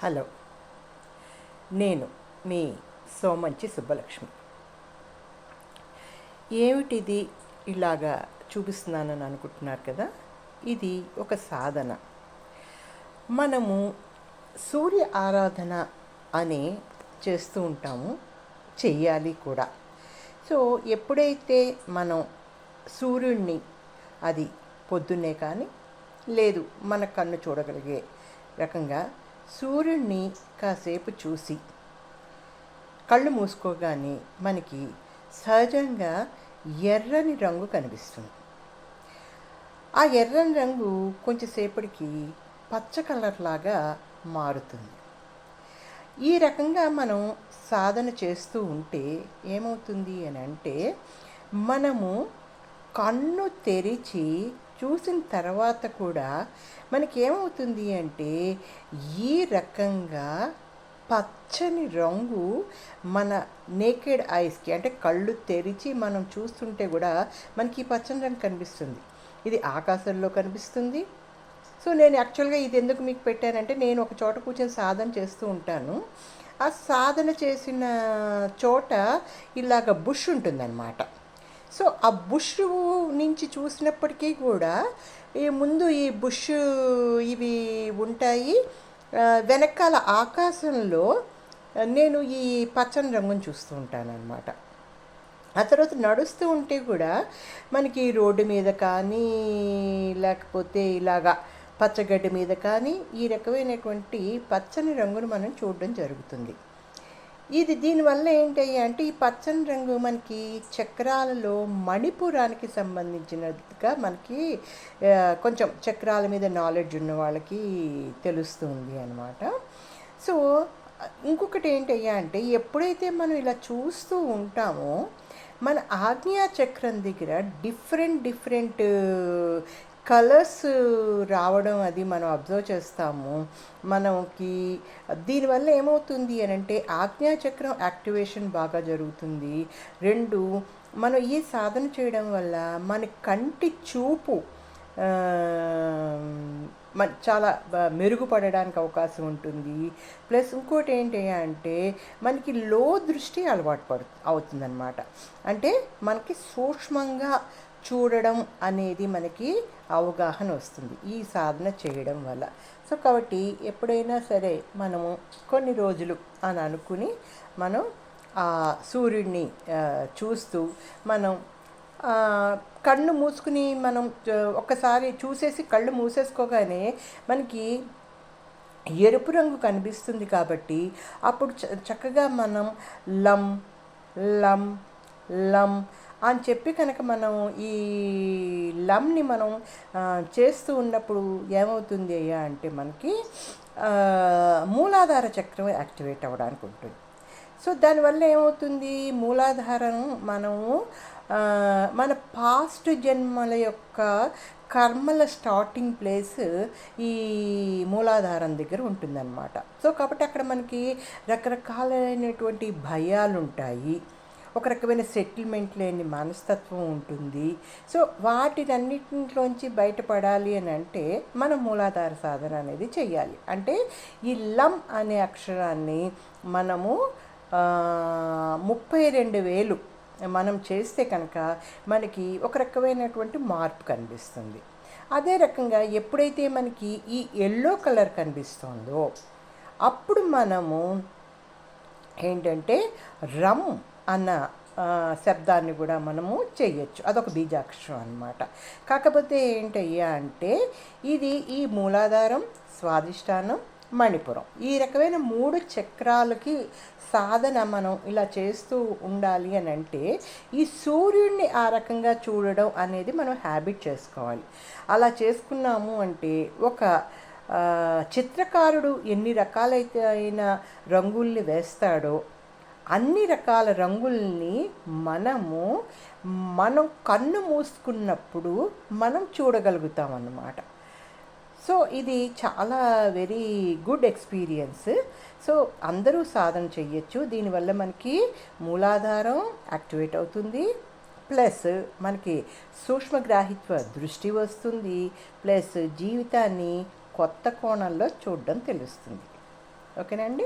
Hello, నేను మీ సోమంచి సుబ్బలక్ష్మి. ఏమిటిది ఇలాగా చూపిస్తున్నానని అనుకుంటున్నారు కదా. ఇది ఒక సాధన. మనము సూర్య ఆరాధన అని చేస్తూ ఉంటాము, చెయ్యాలి కూడా. సో ఎప్పుడైతే మనం సూర్యుడిని, అది పొద్దున్నే కానీ లేదు మన కన్ను చూడగలిగే రకంగా సూర్యుడిని కాసేపు చూసి కళ్ళు మూసుకోగానే మనకి సహజంగా ఎర్రని రంగు కనిపిస్తుంది. ఆ ఎర్రని రంగు కొంచెంసేపటికి పచ్చ కలర్ లాగా మారుతుంది. ఈ రకంగా మనం సాధన చేస్తూ ఉంటే ఏమవుతుంది అని అంటే, మనము కన్ను తెరిచి చూసిన తర్వాత కూడా మనకి ఏమవుతుంది అంటే, ఈ రకంగా పచ్చని రంగు మన నేకెడ్ ఐస్కి, అంటే కళ్ళు తెరిచి మనం చూస్తుంటే కూడా మనకి ఈ పచ్చని రంగు కనిపిస్తుంది. ఇది ఆకాశంలో కనిపిస్తుంది. సో నేను యాక్చువల్గా ఇది ఎందుకు మీకు పెట్టానంటే, నేను ఒక చోట కూర్చొని సాధన చేస్తూ ఉంటాను. ఆ సాధన చేసిన చోట ఇలాగ బుష్ ఉంటుందన్నమాట. సో ఆ బుష్ నుంచి చూసినప్పటికీ కూడా ముందు ఈ బుష్ ఇవి ఉంటాయి, వెనకాల ఆకాశంలో నేను ఈ పచ్చని రంగుని చూస్తూ ఉంటాను అన్నమాట. ఆ తర్వాత నడుస్తూ ఉంటే కూడా మనకి రోడ్డు మీద కానీ లేకపోతే ఇలాగా పచ్చగడ్డి మీద కానీ ఈ రకమైనటువంటి పచ్చని రంగును మనం చూడడం జరుగుతుంది. దీనివల్ల ఏంటయ్యా అంటే, ఈ పచ్చని రంగు మనకి చక్రాలలో మణిపురానికి సంబంధించినట్టుగా మనకి కొంచెం చక్రాల మీద నాలెడ్జ్ ఉన్న వాళ్ళకి తెలుస్తుంది అన్నమాట. సో ఇంకొకటి ఏంటయ్యా అంటే, ఎప్పుడైతే మనం ఇలా చూస్తూ ఉంటామో మన ఆజ్ఞా చక్రం దగ్గర డిఫరెంట్ కలర్స్ రావడం అది మనం అబ్జర్వ్ చేస్తాము. మనకి దీనివల్ల ఏమవుతుంది అని అంటే, ఆజ్ఞాచక్రం యాక్టివేషన్ బాగా జరుగుతుంది. 2, మనం ఈ సాధన చేయడం వల్ల మన కంటి చూపు చాలా మెరుగుపడడానికి అవకాశం ఉంటుంది. ప్లస్ ఇంకోటి ఏంటి అంటే, మనకి లో దృష్టి అలవాటు అవుతుందన్నమాట. అంటే మనకి సూక్ష్మంగా చూడడం అనేది మనకి అవగాహన వస్తుంది ఈ సాధన చేయడం వల్ల. సో కాబట్టి ఎప్పుడైనా సరే మనము కొన్ని రోజులు అని అనుకుని మనం ఆ సూర్యుడిని చూస్తూ మనం కళ్ళు మూసుకుని మనం ఒక్కసారి చూసేసి కళ్ళు మూసేసుకోగానే మనకి ఎరుపు రంగు కనిపిస్తుంది. కాబట్టి అప్పుడు చక్కగా మనం లం లం లం అని చెప్పి కనుక మనం ఈ లమ్ని మనం చేస్తూ ఉన్నప్పుడు ఏమవుతుంది అయ్యా అంటే, మనకి మూలాధార చక్రం యాక్టివేట్ అవ్వడానికి ఉంటుంది. సో దానివల్ల ఏమవుతుంది, మూలాధారం మనము మన పాస్ట్ జన్మల యొక్క కర్మల స్టార్టింగ్ ప్లేస్ ఈ మూలాధారం దగ్గర ఉంటుందన్నమాట. సో కాబట్టి అక్కడ మనకి రకరకాలైనటువంటి భయాలు ఉంటాయి, ఒక రకమైన సెటిల్మెంట్ లేని మనస్తత్వం ఉంటుంది. సో వాటినన్నింటిలోంచి బయటపడాలి అని అంటే మనం మూలాధార సాధన అనేది చెయ్యాలి. అంటే ఈ లం అనే అక్షరాన్ని మనము 32,000 మనం చేస్తే కనుక మనకి ఒక రకమైనటువంటి మార్పు కనిపిస్తుంది. అదే రకంగా ఎప్పుడైతే మనకి ఈ ఎల్లో కలర్ కనిపిస్తుందో అప్పుడు మనము ఏంటంటే రమ్ అన్న శబ్దాన్ని కూడా మనము చేయొచ్చు. అదొక బీజాక్షరం అన్నమాట. కాకపోతే ఏంటయ్యా అంటే, ఇది ఈ మూలాధారం, స్వాదిష్టానం, మణిపురం, ఈ రకమైన 3 చక్రాలకి సాధన మనం ఇలా చేస్తూ ఉండాలి అని అంటే, ఈ సూర్యుడిని ఆ రకంగా చూడడం అనేది మనం హ్యాబిట్ చేసుకోవాలి. అలా చేసుకున్నాము అంటే, ఒక చిత్రకారుడు ఎన్ని రకాలైతే అయిన రంగుల్ని వేస్తాడో అన్ని రకాల రంగుల్ని మనం కన్ను మూసుకున్నప్పుడు మనం చూడగలుగుతాం అన్నమాట. సో ఇది చాలా వెరీ గుడ్ ఎక్స్పీరియన్స్. సో అందరూ సాధన చెయ్యొచ్చు. దీనివల్ల మనకి మూలాధారం యాక్టివేట్ అవుతుంది, ప్లస్ మనకి సూక్ష్మగ్రాహిత్వ దృష్టి వస్తుంది, ప్లస్ జీవితాన్ని కొత్త కోణంలో చూడడం తెలుస్తుంది. ఓకేనండి.